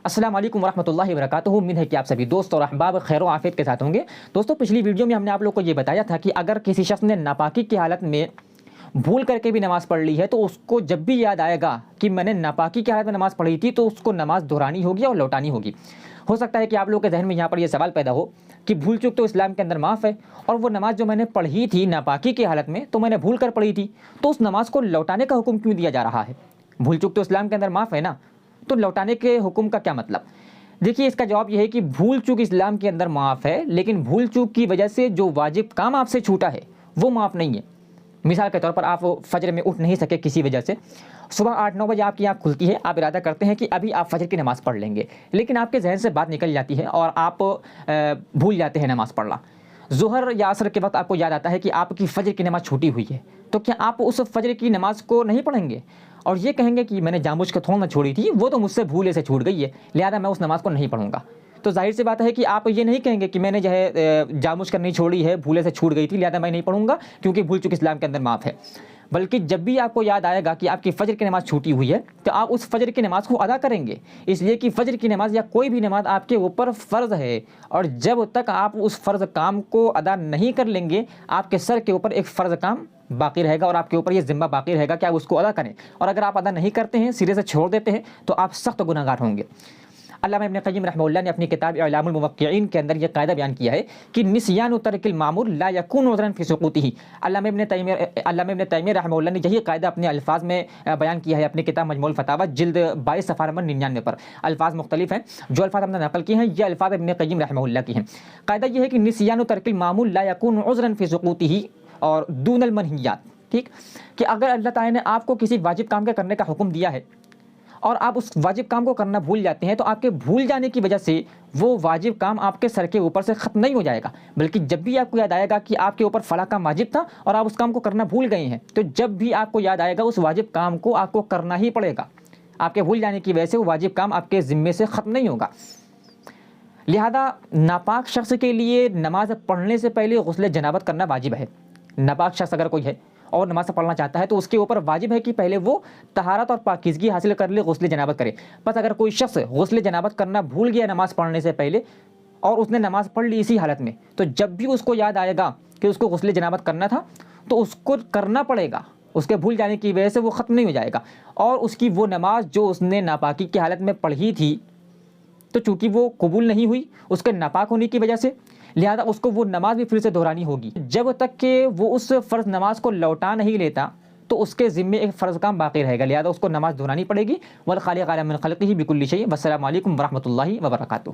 السلام علیکم ورحمۃ اللہ وبرکاتہ۔ امید ہے کہ آپ سبھی دوست اور احباب خیر و عافیت کے ساتھ ہوں گے۔ دوستوں، پچھلی ویڈیو میں ہم نے آپ لوگ کو یہ بتایا تھا کہ اگر کسی شخص نے ناپاکی کی حالت میں بھول کر کے بھی نماز پڑھ لی ہے تو اس کو جب بھی یاد آئے گا کہ میں نے ناپاکی کی حالت میں نماز پڑھی تھی تو اس کو نماز دہرانی ہوگی اور لوٹانی ہوگی۔ ہو سکتا ہے کہ آپ لوگ کے ذہن میں یہاں پر یہ سوال پیدا ہو کہ بھول چوک تو اسلام کے اندر معاف ہے، اور وہ نماز جو میں نے پڑھی تھی ناپاکی کی حالت میں تو میں نے بھول کر پڑھی تھی، تو اس نماز کو لوٹانے کا حکم کیوں دیا جا رہا ہے؟ بھول چوک تو اسلام کے اندر معاف ہے نا، تو لوٹانے کے حکم کا کیا مطلب؟ دیکھیے، اس کا جواب یہ ہے کہ بھول چوک اسلام کے اندر معاف ہے، لیکن بھول چوک کی وجہ سے جو واجب کام آپ سے چھوٹا ہے وہ معاف نہیں ہے۔ مثال کے طور پر آپ فجر میں اٹھ نہیں سکے کسی وجہ سے، صبح 8-9 بجے آپ کی آنکھ کھلتی ہے، آپ ارادہ کرتے ہیں کہ ابھی آپ فجر کی نماز پڑھ لیں گے، لیکن آپ کے ذہن سے بات نکل جاتی ہے اور آپ بھول جاتے ہیں نماز پڑھنا۔ ظہر یا عصر کے وقت آپ کو یاد آتا ہے کہ آپ کی فجر کی نماز چھوٹی ہوئی ہے، تو کیا آپ اس فجر کی نماز کو نہیں پڑھیں گے اور یہ کہیں گے کہ میں نے جان بوجھ کے تھوڑا نہ چھوڑی تھی، وہ تو مجھ سے بھولے سے چھوٹ گئی ہے، لہذا میں اس نماز کو نہیں پڑھوں گا؟ تو ظاہر سی بات ہے کہ آپ یہ نہیں کہیں گے کہ میں نے جو ہے جان بوجھ کر نہیں چھوڑی ہے، بھولے سے چھوٹ گئی تھی لہذا میں نہیں پڑھوں گا کیونکہ بھول چوک اسلام کے اندر معاف ہے۔ بلکہ جب بھی آپ کو یاد آئے گا کہ آپ کی فجر کی نماز چھوٹی ہوئی ہے تو آپ اس فجر کی نماز کو ادا کریں گے، اس لیے کہ فجر کی نماز یا کوئی بھی نماز آپ کے اوپر فرض ہے، اور جب تک آپ اس فرض کام کو ادا نہیں کر لیں گے آپ کے سر کے اوپر ایک فرض کام باقی رہے گا اور آپ کے اوپر یہ ذمہ باقی رہے گا کہ آپ اس کو ادا کریں، اور اگر آپ ادا نہیں کرتے ہیں، سرے سے چھوڑ دیتے ہیں، تو آپ سخت گناہگار ہوں گے۔ علامہ ابن قیم رحمہ اللہ نے اپنی کتاب اعلام الموقعین کے اندر یہ قاعدہ بیان کیا ہے کہ نسیان ترک المعمول لا یکون عذرا فی سقوطہ۔ علامہ ابن تیمیہ رحمہ اللہ نے یہی قاعدہ اپنے الفاظ میں بیان کیا ہے اپنی کتاب مجموع الفتاوی جلد 22 صفحہ نمبر 99 پر۔ الفاظ مختلف ہیں، جو الفاظ ہم نے نقل کیے ہیں یہ الفاظ ابن قیم رحمہ اللہ کی ہیں۔ قاعدہ یہ ہے کہ نسیان ترک المعمول لا یکون عذرا فی سقوطہ اور دون المنہیات، ٹھیک، کہ اگر اللہ تعالی نے آپ کو کسی واجب کام کے کرنے کا حکم دیا ہے اور آپ اس واجب کام کو کرنا بھول جاتے ہیں، تو آپ کے بھول جانے کی وجہ سے وہ واجب کام آپ کے سر کے اوپر سے ختم نہیں ہو جائے گا، بلکہ جب بھی آپ کو یاد آئے گا کہ آپ کے اوپر فلاں کام واجب تھا اور آپ اس کام کو کرنا بھول گئے ہیں، تو جب بھی آپ کو یاد آئے گا اس واجب کام کو آپ کو کرنا ہی پڑے گا۔ آپ کے بھول جانے کی وجہ سے وہ واجب کام آپ کے ذمے سے ختم نہیں ہوگا۔ لہذا ناپاک شخص کے لیے نماز پڑھنے سے پہلے غسل جنابت کرنا واجب ہے۔ ناپاک شخص اگر کوئی ہے اور نماز پڑھنا چاہتا ہے تو اس کے اوپر واجب ہے کہ پہلے وہ طہارت اور پاکیزگی حاصل کر لے، غسل جنابت کرے۔ بس اگر کوئی شخص غسل جنابت کرنا بھول گیا نماز پڑھنے سے پہلے اور اس نے نماز پڑھ لی اسی حالت میں، تو جب بھی اس کو یاد آئے گا کہ اس کو غسل جنابت کرنا تھا تو اس کو کرنا پڑے گا، اس کے بھول جانے کی وجہ سے وہ ختم نہیں ہو جائے گا، اور اس کی وہ نماز جو اس نے ناپاکی کی حالت میں پڑھی تھی تو چونکہ وہ قبول نہیں ہوئی اس کے ناپاک ہونے کی وجہ سے، لہذا اس کو وہ نماز بھی پھر سے دہرانی ہوگی۔ جب تک کہ وہ اس فرض نماز کو لوٹا نہیں لیتا تو اس کے ذمے ایک فرض کام باقی رہے گا، لہذا اس کو نماز دہرانی پڑے گی۔ والخالق اعلم من خلقہ بکل شیء۔ والسلام علیکم ورحمۃ اللہ وبرکاتہ۔